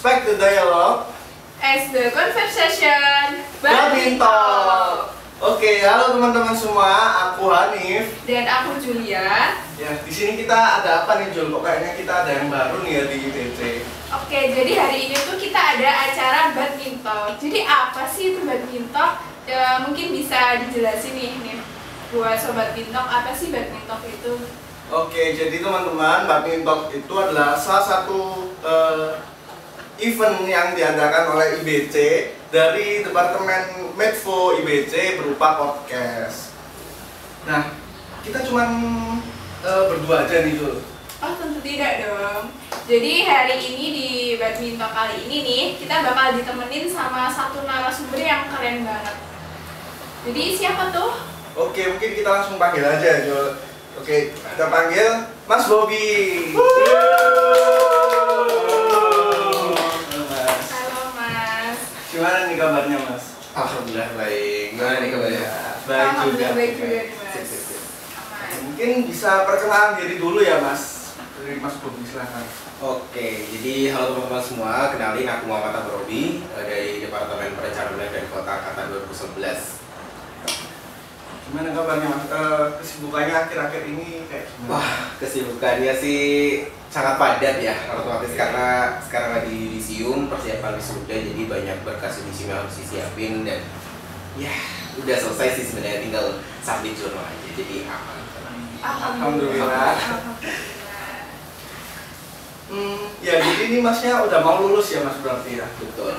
Respect the dialogue as the conversation Badminton. Oke, halo teman-teman semua, aku Hanif dan aku Julia. Ya, di sini kita ada apa nih Jul? Kok kayaknya kita ada yang baru nih ya di ITC. Oke, jadi hari ini tuh kita ada acara badminton. Jadi apa sih itu badminton? Mungkin bisa dijelasin nih buat sobat bintok, apa sih badminton itu? Oke, jadi teman-teman, badminton itu adalah salah satu event yang diadakan oleh IBC dari Departemen Medfo IBC berupa podcast. Nah, kita cuman berdua aja nih Jul. Oh tentu tidak dong. Jadi hari ini di badminton kali ini nih kita bakal ditemenin sama satu narasumber yang keren banget. Jadi siapa tuh? Oke, mungkin kita langsung panggil aja Jul. Oke, kita panggil Mas Bobby. Halo Mas. Gimana nih kabarnya Mas? Alhamdulillah baik. Gimana nih kabarnya? Baik juga. Alhamdulillah baik juga nih Mas. Aman. Mungkin bisa perkenalan diri dulu ya Mas. Dari Mas Bobby silahkan. Oke, jadi halo teman-teman semua, kenalin aku Muhammad Abrobi dari Departemen Perencanaan Wilayah dan Kota Angkatan 2011. Gimana kabarnya Mas? Kesibukannya akhir-akhir ini kayak gimana? Wah, kesibukannya sih sangat padat ya, otomatis karena sekarang lagi yudisium, persiapan wisuda, jadi banyak berkas yudisium yang harus disiapin dan ya udah selesai sih sebenarnya, tinggal submit jurnal aja, jadi aman. Alhamdulillah. Ya jadi ini Masnya udah mau lulus ya Mas berarti ya? Betul.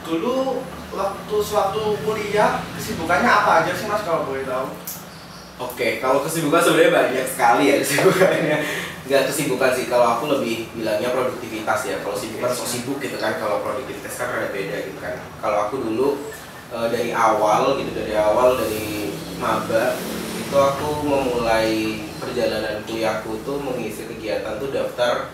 Dulu waktu kuliah kesibukannya apa aja sih Mas kalau boleh tahu? Oke, kalau kesibukan sebenarnya banyak sekali ya kesibukannya. Nggak kesibukan sih, kalau aku lebih bilangnya produktivitas ya. Kalau sibukan so sibuk gitu kan, kalau produktivitas kan ada beda gitu kan. Kalau aku dulu dari awal dari maba itu aku memulai perjalanan kuliahku tuh mengisi kegiatan tuh daftar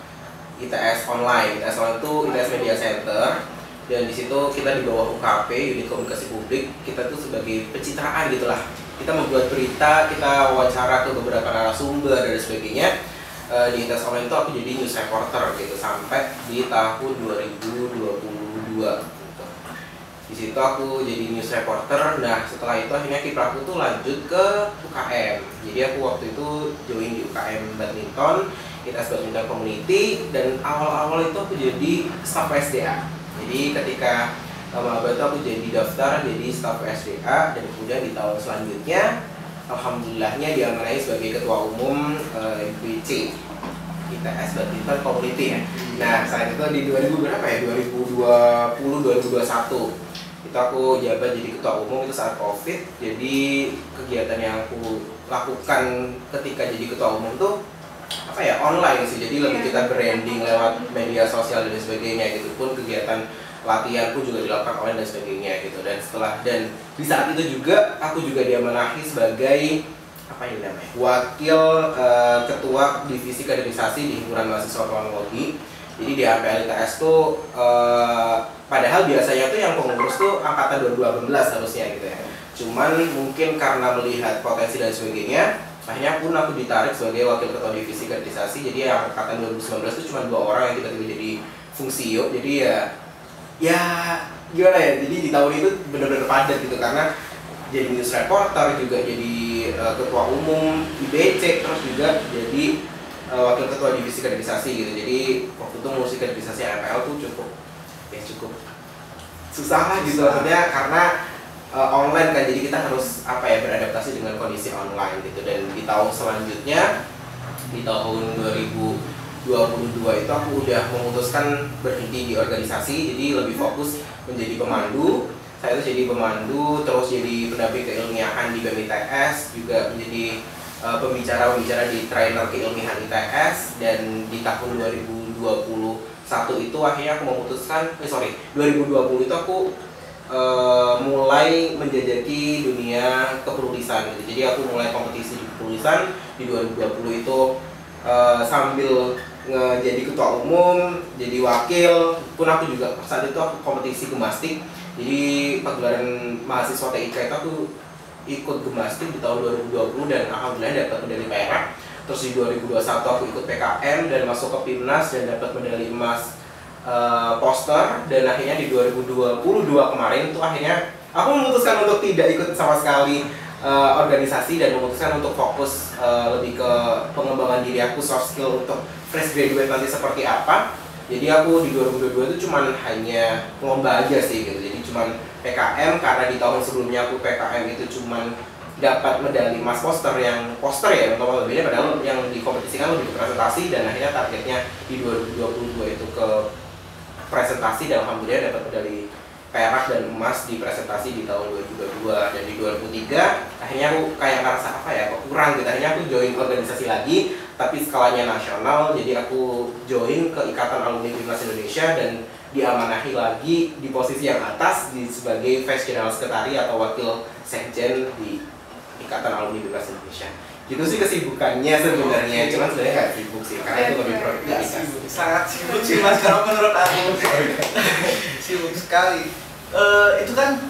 ITS online. ITS online tuh ITS Media Center. Dan di situ kita di bawah UKP, Unit Komunikasi Publik, kita tuh sebagai pencitraan gitulah. Kita membuat berita, kita wawancara ke beberapa narasumber dan sebagainya. Di ITS online itu aku jadi news reporter gitu sampai di tahun 2022. Di situ aku jadi news reporter. Nah, setelah itu akhirnya kiprahku tuh lanjut ke UKM. Jadi aku waktu itu join di UKM Badminton, ITS Badminton Community, dan awal-awal itu aku jadi staf SDA. Jadi ketika maba itu aku jadi daftar jadi staf SDA, dan kemudian di tahun selanjutnya alhamdulillahnya diamanai sebagai ketua umum IBC ITS Badminton Community ya. Nah saat itu di 2000 berapa ya? 2020-2021 itu aku jabat jadi ketua umum itu saat COVID. Jadi kegiatan yang aku lakukan ketika jadi ketua umum tuh apa ya, online sih, jadi lebih kita branding lewat media sosial dan sebagainya gitu. Pun kegiatan latihanku juga dilakukan online dan sebagainya gitu. Dan di saat itu juga aku juga diamanahi sebagai apa ini namanya, wakil ketua divisi kaderisasi di himpunan mahasiswa teknologi. Jadi di APL ITS tuh padahal biasanya tuh yang pengurus tuh angkatan 2018 harusnya gitu ya. Cuman mungkin karena melihat potensi dan sebagainya, akhirnya pun aku ditarik sebagai wakil ketua divisi kaderisasi. Jadi yang angkatan 2019 itu cuma 2 orang yang tiba-tiba jadi fungsio. Jadi ya gimana ya, jadi di tahun itu benar-benar padat gitu karena jadi news reporter, juga jadi ketua umum IBC, terus juga jadi wakil ketua divisi kaderisasi gitu. Jadi waktu itu ngurusin kaderisasi APL tuh cukup susah lah gitu maksudnya, karena online kan, jadi kita harus apa ya, beradaptasi dengan kondisi online gitu. Dan di tahun selanjutnya di tahun 2022 itu aku udah memutuskan berhenti di organisasi, jadi lebih fokus menjadi pemandu. Saya itu jadi pemandu, terus jadi pendamping keilmiahan di BEM ITS, juga menjadi pembicara di trainer keilmiahan ITS. Dan di tahun 2021 itu akhirnya aku memutuskan 2020 itu aku mulai menjajaki dunia kepenulisan gitu. Jadi aku mulai kompetisi di kepenulisan di 2020 itu sambil jadi ketua umum, jadi wakil pun aku juga saat itu aku kompetisi gemastik. Jadi pagelaran mahasiswa TIK itu aku ikut gemastik di tahun 2020 dan alhamdulillah dapat medali perak. Terus di 2021 aku ikut PKM dan masuk ke Pimnas dan dapat medali emas poster, dan akhirnya di 2022 kemarin tuh akhirnya aku memutuskan untuk tidak ikut sama sekali organisasi dan memutuskan untuk fokus lebih ke pengembangan diri aku, soft skill untuk fresh graduate nanti seperti apa. Jadi aku di 2022 itu cuman hanya lomba aja sih gitu. Jadi cuman PKM, karena di tahun sebelumnya aku PKM itu cuman dapat medali emas poster ya, untuk berbeda, padahal yang dikompetisikan lebih ke presentasi, dan akhirnya targetnya di 2022 itu ke presentasi, dan alhamdulillah dapat medali perak dan emas di presentasi di tahun 2022. Dan di 2003 akhirnya aku kayak ngerasa apa ya, kok kurang gitu. Akhirnya aku join organisasi lagi, tapi skalanya nasional. Jadi aku join ke Ikatan Alumni Bimnas Indonesia dan diamanahi lagi di posisi yang atas sebagai Vice General Secretary atau wakil sekjen di Ikatan Alumni Bimnas Indonesia. Gitu sih kesibukannya sebenarnya, cuman sebenarnya nggak sibuk sih, karena itu lebih produktivitas. Sangat sibuk sih Mas, kalau menurut aku sibuk sekali. Itu kan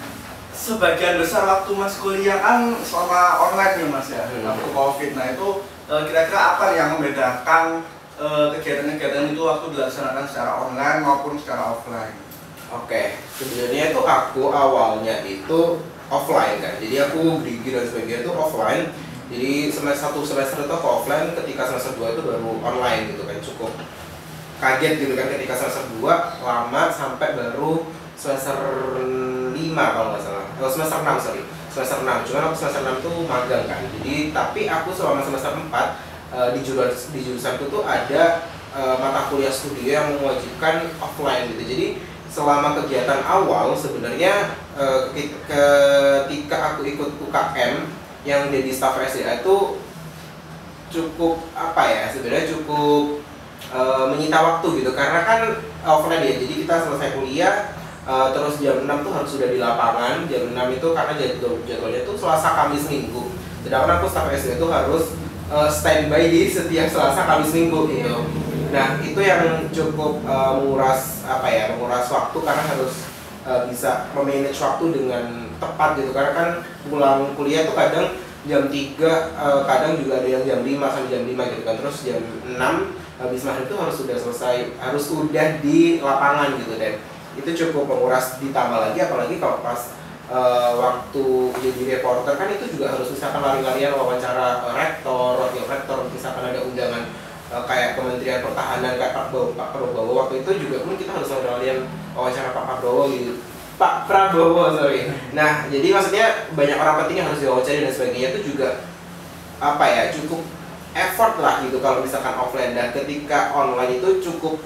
sebagian besar waktu Mas kuliah kan selama online ya Mas ya, waktu COVID. Nah itu kira-kira apa yang membedakan kegiatan-kegiatan itu waktu dilaksanakan secara online maupun secara offline? Oke, sebenarnya itu aku awalnya itu offline kan, jadi aku di dan sebagainya itu offline. Jadi satu semester itu aku offline, ketika semester 2 itu baru online gitu kan. Cukup kaget gitu kan ketika semester 2 lama sampai baru semester 5 kalau nggak salah. Semester 6 sorry. Semester 6. Cuman aku semester 6 tuh magang kan. Jadi tapi aku selama semester 4 di jurusan itu tuh ada mata kuliah studi yang mewajibkan offline gitu. Jadi selama kegiatan awal sebenarnya ketika aku ikut UKM yang jadi staf SDA itu cukup apa ya, sebenarnya cukup menyita waktu gitu, karena kan offline ya. Jadi kita selesai kuliah terus jam 6 tuh harus sudah di lapangan. Jam 6 itu karena jadwalnya tuh Selasa Kamis Minggu, sedangkan aku staf SDA itu harus standby di setiap Selasa Kamis Minggu gitu. Nah itu yang cukup menguras waktu, karena harus bisa memanage waktu dengan tepat gitu, karena kan pulang kuliah tuh kadang jam 3, kadang juga ada yang jam 5 sampai jam 5 gitu kan. Terus jam 6 habis maghrib tuh harus sudah selesai, harus udah di lapangan gitu. Dan itu cukup menguras, ditambah lagi apalagi kalau pas waktu jadi reporter kan itu juga harus misalkan lari-larian wawancara rektor, wakil rektor, misalkan ada undangan kayak Kementerian Pertahanan kayak Pak Prabowo, waktu itu juga pun kita harus lari-larian wawancara Pak Prabowo sorry. Nah jadi maksudnya banyak orang penting yang harus diwawancara dan sebagainya, itu juga apa ya, cukup effort lah gitu kalau misalkan offline. Dan ketika online itu cukup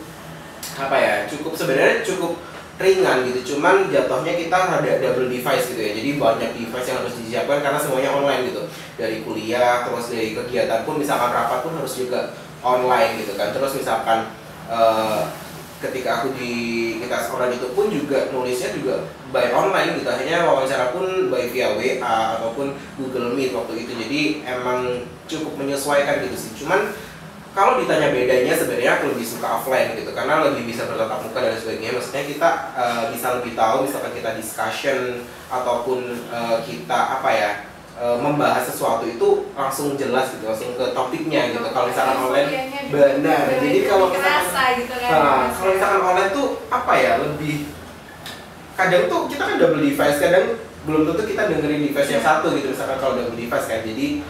apa ya, sebenarnya cukup ringan gitu, cuman jatuhnya kita ada double device gitu ya. Jadi banyak device yang harus disiapkan karena semuanya online gitu, dari kuliah, terus dari kegiatan pun misalkan rapat pun harus juga online gitu kan. Terus misalkan ketika aku di kita sekolah itu pun juga nulisnya juga by online gitu, akhirnya wawancara pun by via WA ataupun Google Meet waktu itu. Jadi emang cukup menyesuaikan gitu sih. Cuman kalau ditanya bedanya, sebenarnya aku lebih suka offline gitu, karena lebih bisa bertatap muka dan sebagainya. Maksudnya kita bisa lebih tahu, misalkan kita discussion ataupun kita apa ya, membahas sesuatu itu langsung jelas gitu, langsung ke topiknya gitu. Kalau misalkan online benar. Jadi kalau misalkan gitu kan, kalau misalkan online tuh apa ya, lebih kadang tuh kita kan double device, kadang belum tentu kita dengerin device yang satu gitu, misalkan kalau double device kan. Jadi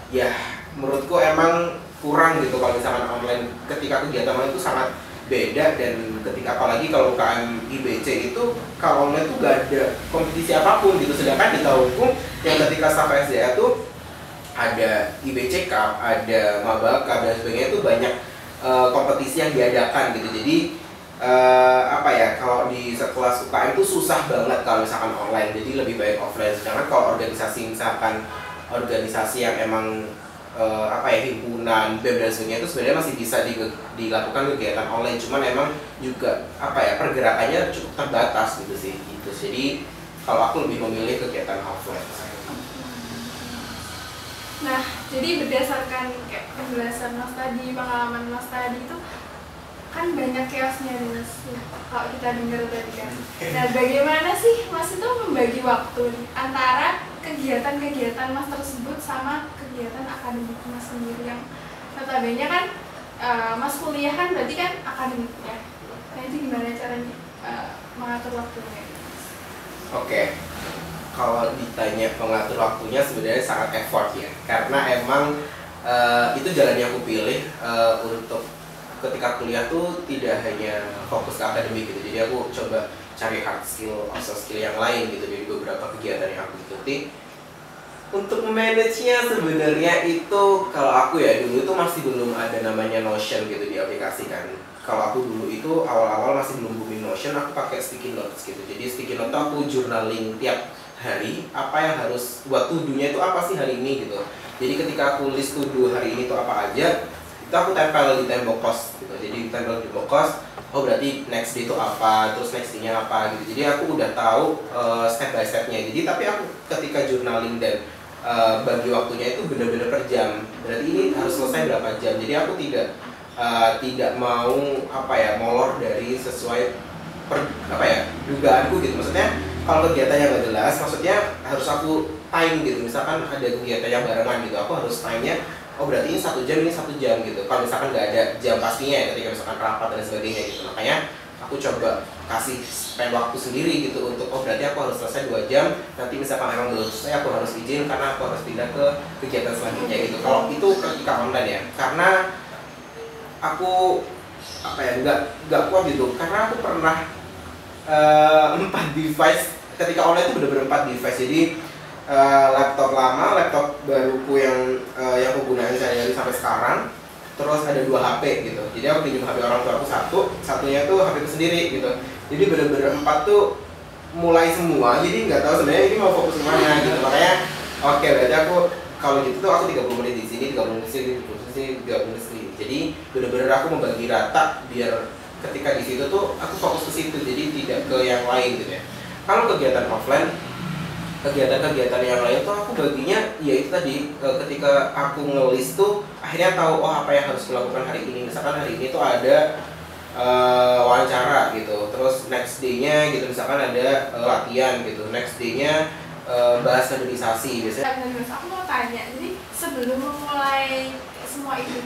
ya menurutku emang kurang gitu kalau misalkan online. Ketika kegiatan online itu sangat beda, dan ketika apalagi kalau UKM IBC itu kalau online tuh gak ada kompetisi apapun gitu. Sedangkan di tahunku yang ketika staff SDA tuh ada IBC Cup, ada Maba Cup dan sebagainya, itu banyak kompetisi yang diadakan gitu. Jadi apa ya, kalau di sekelas UKM itu susah banget kalau misalkan online, jadi lebih baik offline. Sedangkan kalau organisasi, misalkan organisasi yang emang apa ya, himpunan, BEM dan sebagainya, itu sebenarnya masih bisa dilakukan kegiatan online. Cuman emang juga apa ya, pergerakannya cukup terbatas gitu sih gitu. Jadi kalau aku lebih memilih kegiatan offline. Nah, jadi berdasarkan kayak penjelasan Mas tadi, pengalaman Mas tadi itu kan banyak chaosnya nih Mas ya, kalau kita dengar tadi kan. Nah, bagaimana sih Mas itu membagi waktu nih antara kegiatan-kegiatan Mas tersebut sama kegiatan akademik Mas sendiri, yang notabene kan Mas kuliah kan berarti kan akademiknya. Nah itu gimana caranya mengatur waktunya? Oke, kalau ditanya mengatur waktunya sebenarnya sangat effort ya, karena emang itu jalan yang aku pilih untuk ketika kuliah tuh tidak hanya fokus ke akademik gitu, jadi aku coba cari hard skill, soft skill yang lain gitu dari beberapa kegiatan yang aku ikuti. Untuk manage-nya sebenarnya itu kalau aku ya dulu itu masih belum ada namanya Notion gitu di aplikasi kan. Kalau aku dulu itu awal-awal masih belum booming Notion, aku pakai sticky notes gitu. Jadi sticky note aku journaling tiap hari apa yang harus buat to-do-nya itu apa sih hari ini gitu. Jadi ketika aku list to-do hari ini itu apa aja, itu aku tempel di tembok kos gitu. Jadi tempel di tembok kos, oh berarti next day itu apa, terus next day-nya apa gitu. Jadi aku udah tahu step by step-nya. Jadi tapi aku ketika journaling dan bagi waktunya itu benar-benar per jam. Berarti ini harus selesai berapa jam. Jadi aku tidak mau molor dari sesuai dugaanku gitu. Maksudnya kalau kegiatannya nggak jelas, maksudnya harus aku time gitu. Misalkan ada kegiatan yang barengan gitu, aku harus time-nya. Oh berarti ini 1 jam, ini 1 jam gitu. Kalau misalkan nggak ada jam pastinya ya, ketika misalkan rapat dan sebagainya gitu. Makanya aku coba kasih spend waktu sendiri gitu untuk oh berarti aku harus selesai 2 jam. Nanti misalkan memang belum selesai aku harus izin karena aku harus pindah ke kegiatan selanjutnya gitu. Kalau itu ketika online ya, karena aku nggak kuat gitu. Karena aku pernah 4 device ketika online itu benar-benar 4 device. Jadi laptop lama, laptop baruku yang aku gunain sehari-hari sampai sekarang, terus ada 2 HP gitu. Jadi aku pinjam HP orang tua aku satunya tuh HP ku sendiri gitu. Jadi bener-bener 4 tuh mulai semua. Jadi nggak tahu sebenarnya ini mau fokus kemana gitu. Makanya oke, berarti aku kalau gitu tuh aku 30 menit di sini, 30 menit di sini, 30 menit di sini, 30 menit di sini. Jadi bener-bener aku membagi rata biar ketika di situ tuh aku fokus ke situ. Jadi tidak ke yang lain gitu ya. Kalau kegiatan offline, kegiatan-kegiatan yang lain tuh aku baginya ya itu tadi ketika aku ngelis tuh akhirnya tahu oh apa yang harus dilakukan hari ini. Misalkan hari ini tuh ada wawancara gitu, terus next day-nya gitu misalkan ada latihan gitu, next day-nya bahas kaderisasi biasanya. Mas, aku mau tanya, jadi sebelum memulai semua itu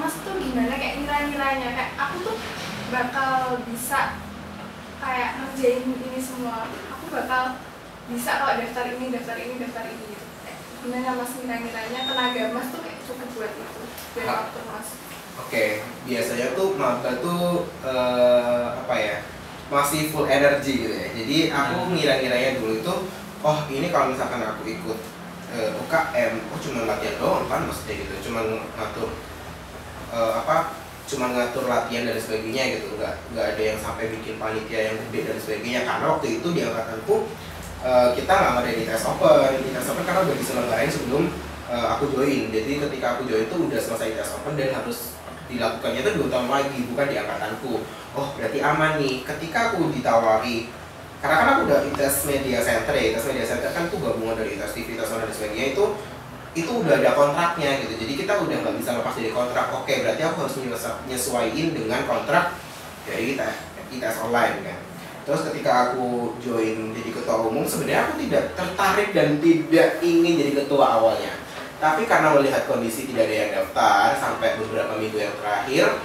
Mas tuh gimana kayak ngira-ngiranya kayak aku tuh bakal bisa kayak ngerjain ini semua, aku bakal bisa kalau daftar ini gitu. Gimana Mas ngira-ngiranya tenaga Mas tuh kayak cukup buat itu dari waktu Mas? Oke, biasanya tuh maba tuh masih full energy gitu ya. Jadi aku ngira-ngiranya dulu itu oh ini kalau misalkan aku ikut UKM, oh cuma latihan doang kan maksudnya gitu, cuma ngatur cuma ngatur latihan dan sebagainya gitu, nggak ada yang sampai bikin panitia yang gede dan sebagainya. Karena waktu itu di angkatanku kita nggak ngadain tes open karena udah diselenggarain sebelum aku join. Jadi ketika aku join itu udah selesai tes open dan harus dilakukannya itu 2 tahun lagi, bukan di angkatanku. Oh berarti aman nih. Ketika aku ditawari, karena kan aku udah ITS Media Center ya, ITS Media Center kan tuh gabungan dari ITS TV, ITS dan sebagainya, itu udah ada kontraknya gitu. Jadi kita udah nggak bisa lepas dari kontrak. Oke berarti aku harus menyesuaikan dengan kontrak dari ITS online kan. Terus ketika aku join jadi ketua umum, sebenarnya aku tidak tertarik dan tidak ingin jadi ketua awalnya. Tapi karena melihat kondisi tidak ada yang daftar sampai beberapa minggu yang terakhir,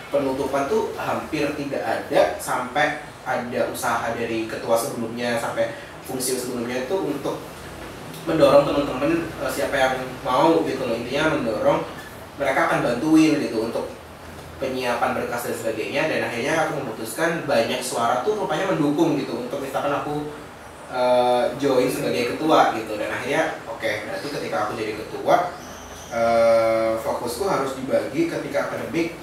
penutupan tuh hampir tidak ada, sampai ada usaha dari ketua sebelumnya sampai fungsi sebelumnya itu untuk mendorong teman-teman siapa yang mau gitu loh, intinya mendorong mereka akan bantuin gitu untuk penyiapan berkas dan sebagainya. Dan akhirnya aku memutuskan banyak suara tuh rupanya mendukung gitu untuk misalkan aku join sebagai ketua gitu. Dan akhirnya oke, berarti ketika aku jadi ketua fokusku harus dibagi ketika akademik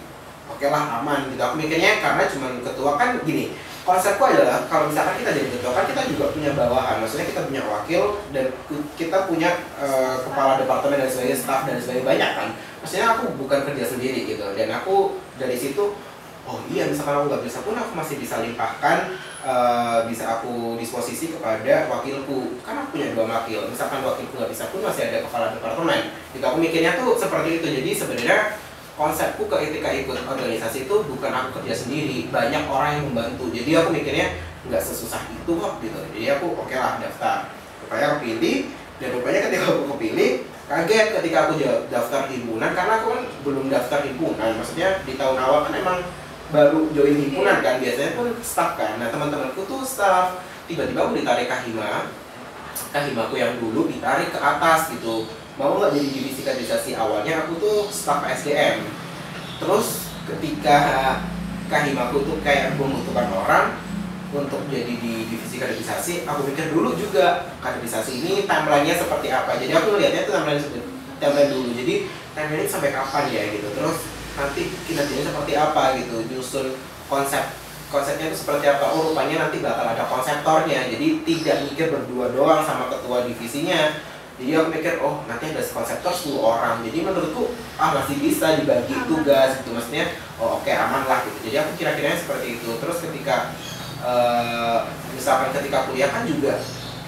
oke lah aman gitu. Aku mikirnya karena cuma ketua kan gini, konsepku adalah kalau misalkan kita jadi ketua kan kita juga punya bawahan, maksudnya kita punya wakil dan kita punya kepala departemen dan sebagainya, staff dan sebagainya, banyak kan. Maksudnya aku bukan kerja sendiri gitu. Dan aku dari situ oh iya misalkan aku nggak bisa pun aku masih bisa limpahkan, bisa aku disposisi kepada wakilku, karena aku punya 2 wakil. Misalkan wakilku nggak bisa pun masih ada kepala departemen gitu. Aku mikirnya tuh seperti itu. Jadi sebenarnya konsepku ketika ikut organisasi itu bukan aku kerja sendiri, banyak orang yang membantu. Jadi aku mikirnya nggak sesusah itu kok gitu. Jadi aku oke lah daftar, rupanya aku pilih. Dan rupanya ketika aku kepilih, kaget ketika aku daftar himpunan, karena aku kan belum daftar himpunan. Maksudnya di tahun awal kan emang baru join himpunan kan, biasanya pun staff kan. Nah teman-temanku tuh staff, tiba-tiba aku ditarik kahimaku yang dulu ditarik ke atas gitu. Mau nggak jadi divisi kaderisasi? Awalnya aku tuh staff SDM. Terus ketika kahimaku tuh kayak membutuhkan orang untuk jadi di divisi kaderisasi, aku pikir dulu juga kaderisasi ini timelinenya seperti apa. Jadi aku ngeliatnya tuh timeline dulu. Jadi timeline sampai kapan ya gitu. Terus nanti kinerjanya seperti apa gitu. Nyusun konsepnya itu seperti apa. Oh rupanya nanti bakal ada konseptornya. Jadi tidak mikir berdua doang sama ketua divisinya. Jadi aku mikir, oh nanti ada konseptor 10 orang. Jadi menurutku masih bisa dibagi tugas gitu. Maksudnya oh oke, aman lah gitu. Jadi aku kira-kiranya seperti itu. Terus ketika misalkan ketika kuliah kan juga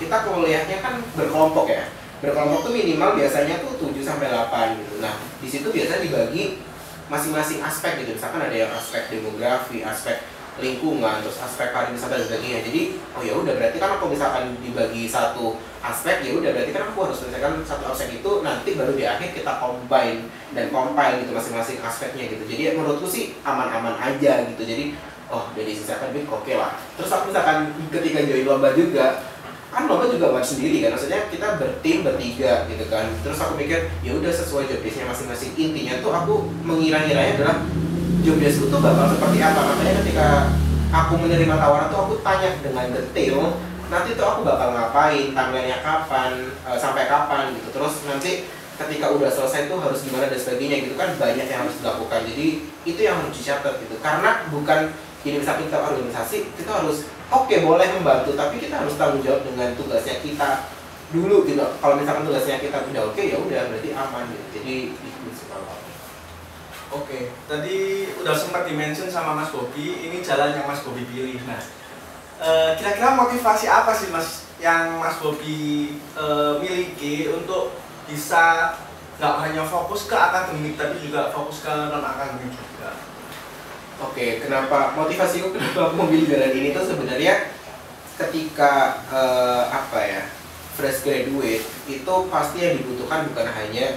kita kuliahnya kan berkelompok ya. Berkelompok tuh minimal biasanya tuh 7 sampai 8 gitu. Nah, di situ biasanya dibagi masing-masing aspek gitu. Misalkan ada yang aspek demografi, aspek lingkungan, terus aspek pariwisata dan sebagainya. Jadi, oh ya udah berarti kan aku misalkan dibagi satu aspek, ya udah berarti kan aku harus menyelesaikan satu aspek itu, nanti baru di akhir kita combine dan compile gitu masing-masing aspeknya gitu. Jadi menurutku sih aman-aman aja gitu. Jadi oh dari sisi akademik oke lah. Terus aku misalkan ketika join lomba juga, kan lomba juga buat sendiri kan, maksudnya kita bertim bertiga gitu kan. Terus aku pikir ya udah sesuai job desk-nya masing-masing. Intinya tuh aku mengira-ngiranya adalah job desk-ku tuh bakal seperti apa. Makanya ketika aku menerima tawaran tuh aku tanya dengan detail, nanti tuh aku bakal ngapain, timeline-nya kapan, sampai kapan gitu. Terus nanti ketika udah selesai tuh harus gimana dan sebagainya gitu kan, banyak yang harus dilakukan. Jadi itu yang harus dicatat gitu. Karena bukan ini misalkan kita organisasi, kita harus oke, boleh membantu, tapi kita harus tanggung jawab dengan tugasnya kita dulu gitu. Kalau misalkan tugasnya kita udah oke, ya udah berarti aman gitu. Jadi itu kalau Oke, tadi udah sempat dimention sama Mas Bobi, ini jalan yang Mas Bobi pilih. Nah, kira-kira motivasi apa sih Mas yang Mas Bobi miliki untuk bisa nggak hanya fokus ke akademik tapi juga fokus ke non akademik juga? Oke, kenapa motivasiku kenapa aku memilih jalan ini tuh sebenarnya ketika fresh graduate itu pasti yang dibutuhkan bukan hanya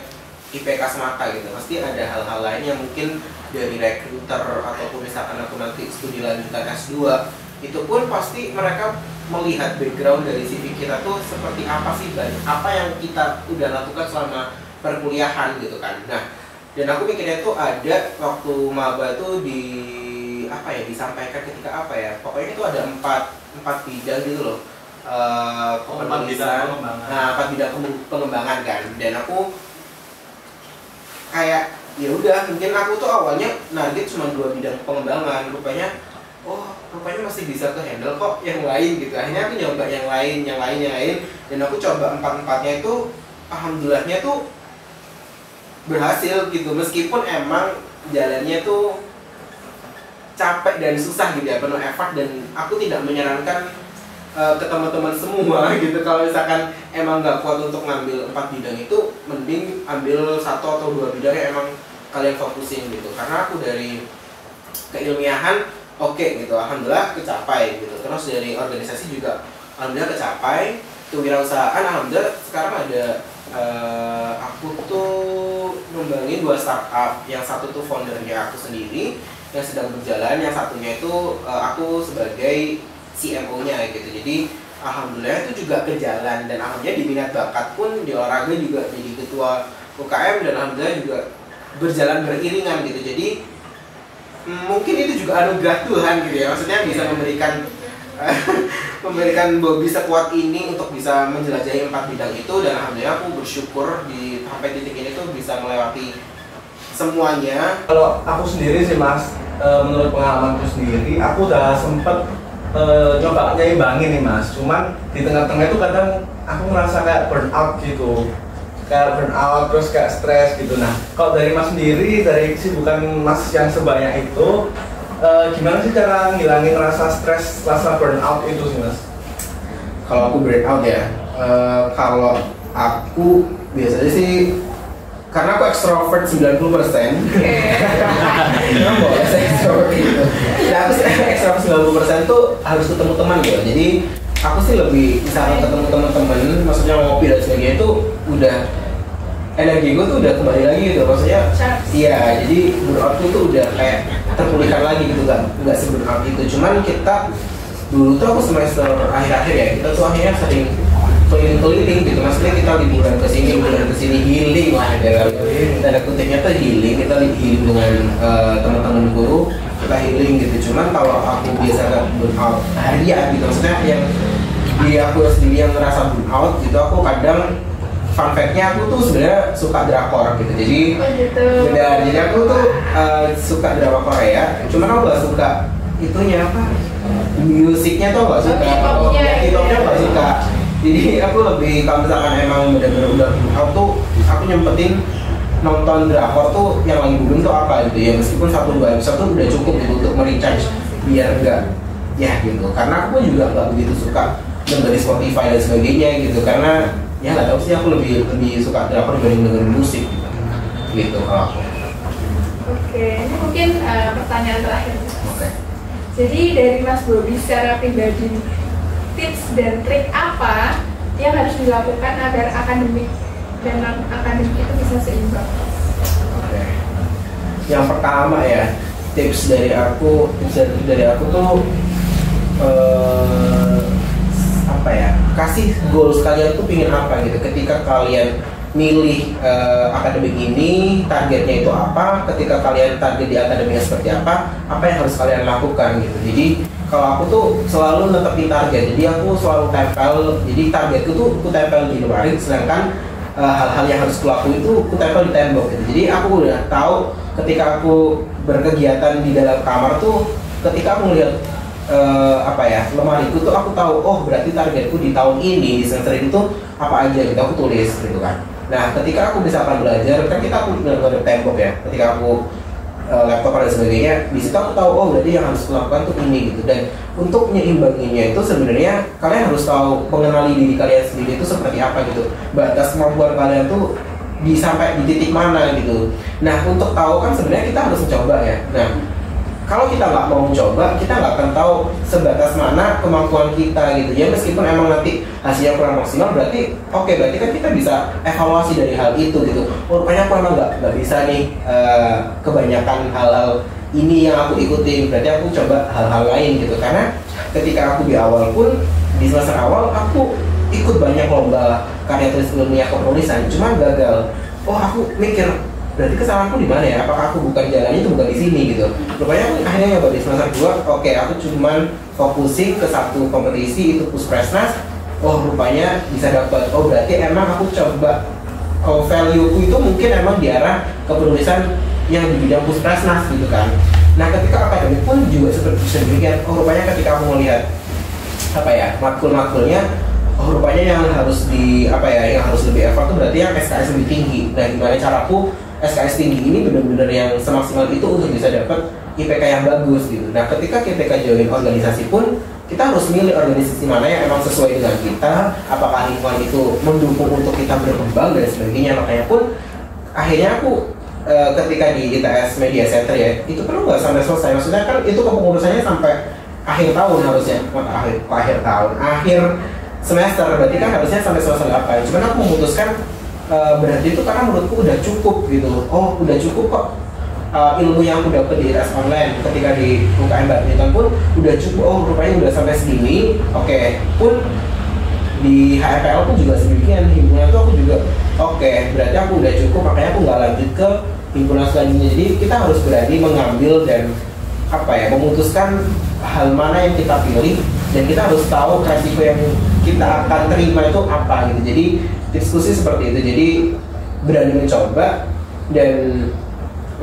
IPK semata gitu, pasti ada hal-hal lain yang mungkin dari recruiter ataupun misalkan aku nanti studi lanjutan S2 itu pun pasti mereka melihat background dari CV kita tuh seperti apa sih, apa yang kita udah lakukan selama perkuliahan gitu kan. Nah, dan aku mikirnya tuh ada waktu maba tuh disampaikan ketika pokoknya itu ada empat bidang gitu loh, penulisan, empat bidang pengembangan kan. Dan aku kayak ya udah, mungkin aku tuh awalnya target cuma 2 bidang pengembangan, rupanya masih bisa ke handle kok yang lain gitu. Akhirnya aku nyoba yang lain, dan aku coba 4-4-nya itu alhamdulillahnya tuh berhasil gitu, meskipun emang jalannya tuh capek dan susah gitu ya, penuh effort. Dan aku tidak menyarankan ke teman-teman semua gitu, kalau misalkan emang nggak kuat untuk ngambil 4 bidang itu, mending ambil 1 atau 2 bidang yang emang kalian fokusin gitu. Karena aku dari keilmiahan oke gitu, alhamdulillah kecapai gitu. Terus dari organisasi juga alhamdulillah kecapai. Kewirausahaan alhamdulillah sekarang ada aku tuh ngembangin 2 startup. Yang satu tuh foundernya aku sendiri yang sedang berjalan, yang satunya itu aku sebagai CMO-nya gitu. Jadi alhamdulillah itu juga ke jalan, dan alhamdulillah di minat bakat pun di olahraga juga jadi ketua UKM, dan alhamdulillah juga berjalan beriringan gitu. Jadi mungkin itu juga anugerah Tuhan gitu ya, maksudnya bisa memberikan Bobi sekuat ini untuk bisa menjelajahi 4 bidang itu. Dan alhamdulillah aku bersyukur sampai titik ini tuh bisa melewati semuanya. Kalau aku sendiri sih Mas, menurut pengalamanku sendiri, aku udah sempet coba nyimbangin nih Mas. Cuman di tengah-tengah itu kadang aku ngerasa kayak burnout gitu, terus kayak stres gitu. Nah, kalau dari Mas sendiri, dari kesibukan Mas yang sebanyak itu, gimana sih cara ngilangin rasa stres, rasa burnout itu sih Mas? Kalau aku burnout ya, kalau aku biasanya sih karena aku extrovert 90%. Kenapa boleh saya extrovert gitu? Nah, aku extrovert 90% tuh harus ketemu teman gitu. Jadi aku sih lebih misalnya ketemu teman-teman, maksudnya ngopi dan sebagainya itu udah energi gue tuh udah kembali lagi gitu, maksudnya iya, jadi burnout tuh udah kayak terpulihkan lagi gitu kan, nggak seburnout itu. Cuman kita dulu tuh aku semester akhir-akhir ya, kita tuh akhirnya sering keliling-keliling gitu, maksudnya kita liburan ke sini healing lah dalam tanda kutipnya tuh healing, kita healing dengan teman-teman guru, kita healing gitu. Cuman kalau aku biasa kan burnout harian gitu, maksudnya yang di aku sendiri yang ngerasa burnout gitu, aku kadang fun fact-nya aku tuh sebenarnya suka drakor gitu, jadi benar, jadi aku tuh suka drama Korea, cuman aku gak suka itunya apa, musiknya tuh gak suka, K-popnya gak suka, jadi aku lebih kalau misalkan emang bener-bener udah aku nyempetin nonton drakor tuh yang lagi booming tuh apa gitu ya, meskipun 1-2 episode tuh udah cukup gitu untuk merecharge biar enggak ya gitu, karena aku juga nggak begitu suka dengerin Spotify dan sebagainya gitu, karena ya nggak tahu sih, aku lebih suka drakor dibanding dengerin musik gitu kalau aku. Oke, ini mungkin pertanyaan terakhir. Oke. Jadi dari Mas Bobi secara pribadi, tips dan trik apa yang harus dilakukan agar akademik dan non akademik itu bisa seimbang? Oke. Yang pertama ya, tips dari aku tuh apa ya, kasih goals kalian tuh pingin apa gitu. Ketika kalian milih akademik ini, targetnya itu apa, ketika kalian target di akademiknya seperti apa yang harus kalian lakukan gitu. Jadi kalau aku tuh selalu netepin target, jadi aku selalu tempel, jadi targetku tuh aku tempel di lemari, sedangkan hal-hal yang harus kulakuin itu aku tempel di tembok gitu. Jadi aku udah tahu ketika aku berkegiatan di dalam kamar tuh, ketika aku melihat lemariku tuh aku tahu, oh berarti targetku di tahun ini, di semester ini tuh apa aja gitu, aku tulis gitu kan. Nah ketika aku misalkan belajar, kan kita aku benar-benar tembok ya, ketika aku laptop dan sebagainya, di situ aku tahu, oh berarti yang harus kulakukan tuh ini gitu. Dan untuk nyeimbanginya itu sebenarnya kalian harus tahu, mengenali diri kalian sendiri itu seperti apa gitu, batas kemampuan kalian tuh sampai di titik mana gitu. Nah untuk tahu kan sebenarnya kita harus mencoba ya. Nah kalau kita nggak mau mencoba, kita nggak akan tahu sebatas mana kemampuan kita gitu ya. Meskipun emang nanti hasilnya kurang maksimal, berarti berarti kan kita bisa evaluasi dari hal itu gitu. Oh rupanya aku emang nggak bisa nih kebanyakan hal-hal ini yang aku ikutin, berarti aku coba hal-hal lain gitu. Karena ketika aku di awal pun, di semester awal aku ikut banyak lomba karya tulis ilmiah kepenulisan, cuma gagal. Oh aku mikir, berarti kesalahanku di mana ya? Apakah aku bukan jalannya itu bukan di sini gitu. Rupanya aku akhirnya nyoba di semester 2, aku cuman fokusin ke satu kompetisi itu Puspresnas. Oh rupanya bisa dapat. Oh berarti emang aku coba, value ku itu mungkin emang di arah kepenulisan yang di bidang Puspresnas gitu kan. Nah ketika akademik pun juga seperti demikian. Oh rupanya ketika aku melihat matkul-matkulnya, oh rupanya yang harus yang harus lebih effort itu berarti yang SKS lebih tinggi. Nah gimana caraku SKS tinggi ini benar-benar yang semaksimal itu untuk bisa dapat IPK yang bagus gitu. Nah ketika kita join organisasi pun, kita harus milih organisasi mana yang emang sesuai dengan kita, apakah lingkungan itu mendukung untuk kita berkembang dan sebagainya. Makanya pun akhirnya aku ketika di ITS Media Center ya, itu perlu nggak sampai selesai, maksudnya kan itu kepengurusannya sampai akhir tahun harusnya, akhir semester, berarti kan harusnya sampai semester 8. Cuman aku memutuskan berarti itu karena menurutku udah cukup gitu. Oh udah cukup kok, ilmu yang aku dapet di ITS online ketika di UKM Badminton pun udah cukup. Oh rupanya udah sampai segini. Pun di HRPL pun juga sedemikian, himpunan tuh aku juga berarti aku udah cukup, makanya aku nggak lanjut ke himpunan selanjutnya. Jadi kita harus berani mengambil dan memutuskan hal mana yang kita pilih, dan kita harus tahu resiko yang kita akan terima itu apa gitu. Jadi diskusi seperti itu. Jadi berani mencoba dan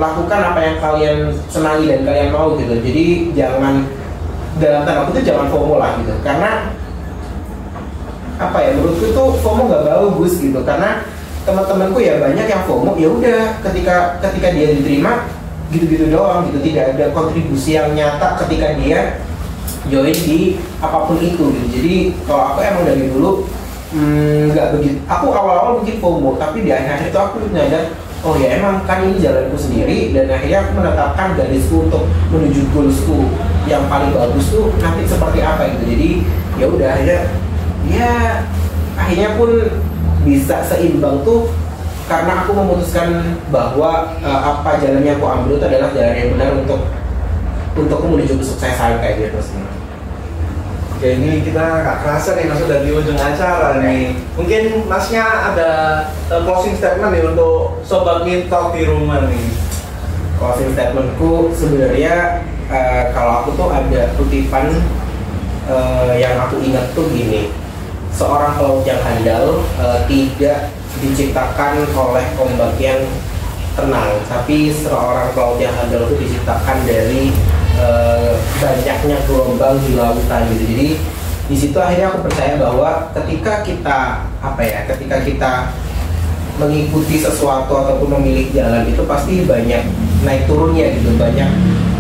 lakukan apa yang kalian senangi dan kalian mau gitu. Jadi jangan, dalam tanda kutip jangan FOMO lah gitu. Karena menurutku tuh FOMO nggak bagus gitu. Karena teman-temanku ya banyak yang FOMO, ya udah ketika dia diterima gitu-gitu doang gitu, tidak ada kontribusi yang nyata ketika dia join di apapun itu gitu. Jadi kalau aku emang dari dulu nggak begitu, aku awal-awal mungkin FOMO, tapi di akhir-akhir itu aku nyadar, oh ya emang kan ini jalanku sendiri, dan akhirnya aku menetapkan garisku untuk menuju goalsku yang paling bagus tuh nanti seperti apa gitu. Jadi ya udah akhirnya pun bisa seimbang tuh karena aku memutuskan bahwa apa jalan yang aku ambil itu adalah jalan yang benar untuk menuju kesuksesan kayak gitu sih. Oke, ini kita nggak kerasa nih masuk dari ujung acara nih. Mungkin masnya ada closing statement nih untuk sobat Mintalk di rumah nih. Closing statementku sebenarnya kalau aku tuh ada kutipan yang aku ingat tuh gini, seorang pelaut yang handal tidak diciptakan oleh ombak yang tenang, tapi seorang pelaut yang handal itu diciptakan dari banyaknya gelombang di lautan gitu. Jadi di situ akhirnya aku percaya bahwa ketika kita mengikuti sesuatu ataupun memilih jalan itu pasti banyak naik turunnya gitu, banyak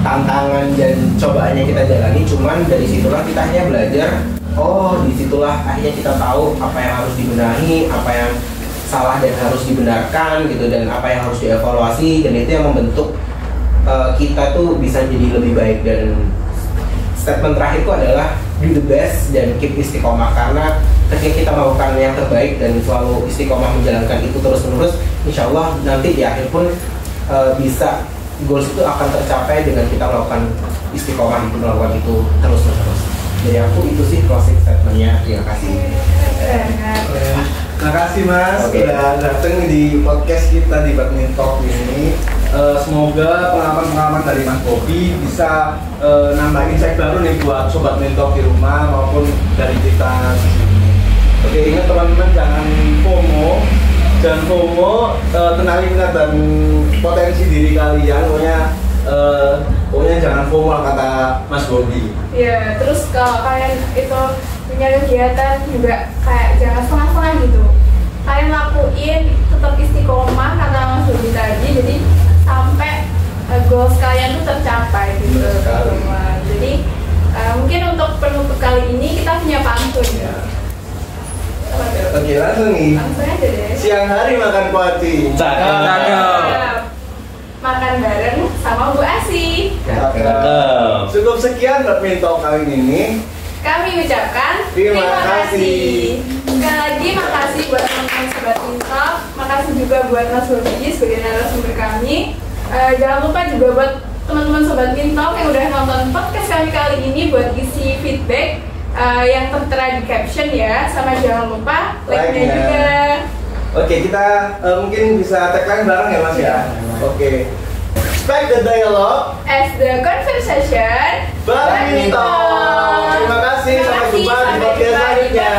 tantangan dan cobaan yang kita jalani. Cuman dari situlah kita hanya belajar, oh disitulah akhirnya kita tahu apa yang harus dibenahi, apa yang salah dan harus dibenarkan gitu, dan apa yang harus dievaluasi, dan itu yang membentuk kita tuh bisa jadi lebih baik. Dan statement terakhirku adalah do the best dan keep istiqomah, karena ketika kita melakukan yang terbaik dan selalu istiqomah menjalankan itu terus-menerus, insya Allah nanti di akhir pun bisa goals itu akan tercapai dengan kita melakukan istiqomah itu, melakukan itu terus-menerus. Jadi aku itu sih closing statementnya. Terima kasih. Terima kasih Mas, sudah datang di podcast kita di Badminton Talk ini. Semoga pengalaman-pengalaman dari Mas Bobby bisa nambah insight baru nih buat sobat Mintalk di rumah maupun dari kita di sini. Oke, ingat teman-teman, jangan FOMO, kenali minat dan potensi diri kalian. Pokoknya jangan FOMO lah kata Mas Bobby. Ya, terus kalau kalian itu punya kegiatan juga kayak jangan setengah-setengah gitu. Kalian lakuin, tetap istiqomah kata Mas Bobby tadi. Jadi sampai goals kalian tuh tercapai gitu, teman-teman. Jadi mungkin untuk penutup kali ini kita punya pantun ya. Oke, langsung nih. Langsung aja deh. Siang hari makan kuaci. Cakep. Makan bareng sama Bu Asi. Cukup sekian Badminton kali ini. Kami ucapkan Terima kasih. Sekali lagi makasih buat teman-teman Sobat Mintalk. Makasih juga buat Mas Bobby sebagai narasumber kami. Jangan lupa juga buat teman-teman Sobat Mintalk yang udah nonton podcast kami kali ini buat isi feedback yang tertera di caption ya. Sama jangan lupa like-nya juga. Oke, kita mungkin bisa tagline bareng ya Mas ya. Oke. Expect the dialogue As the conversation Badminton. Terima kasih, sampai jumpa di podcast selanjutnya.